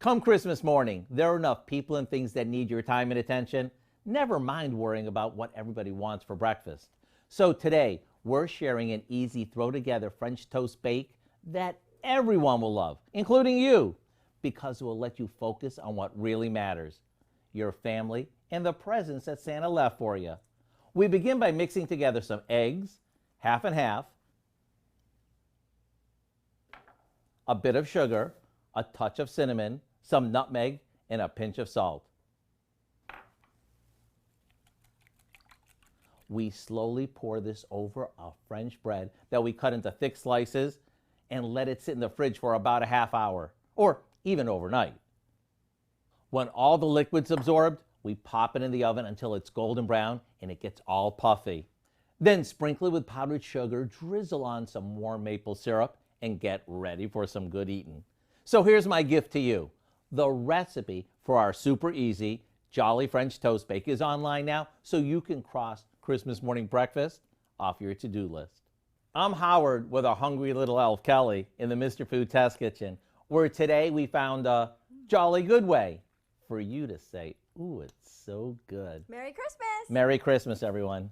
Come Christmas morning, there are enough people and things that need your time and attention. Never mind worrying about what everybody wants for breakfast. So today, we're sharing an easy throw-together French toast bake that everyone will love, including you, because it will let you focus on what really matters, your family and the presents that Santa left for you. We begin by mixing together some eggs, half and half, a bit of sugar, a touch of cinnamon, some nutmeg, and a pinch of salt. We slowly pour this over a French bread that we cut into thick slices and let it sit in the fridge for about a half hour, or even overnight. When all the liquid's absorbed, we pop it in the oven until it's golden brown and it gets all puffy. Then sprinkle it with powdered sugar, drizzle on some warm maple syrup, and get ready for some good eating. So here's my gift to you. The recipe for our super easy Jolly French Toast Bake is online now, so you can cross Christmas morning breakfast off your to-do list. I'm Howard with our hungry little elf Kelly in the Mr. Food Test Kitchen, where today we found a jolly good way for you to say, ooh, it's so good. Merry Christmas! Merry Christmas, everyone.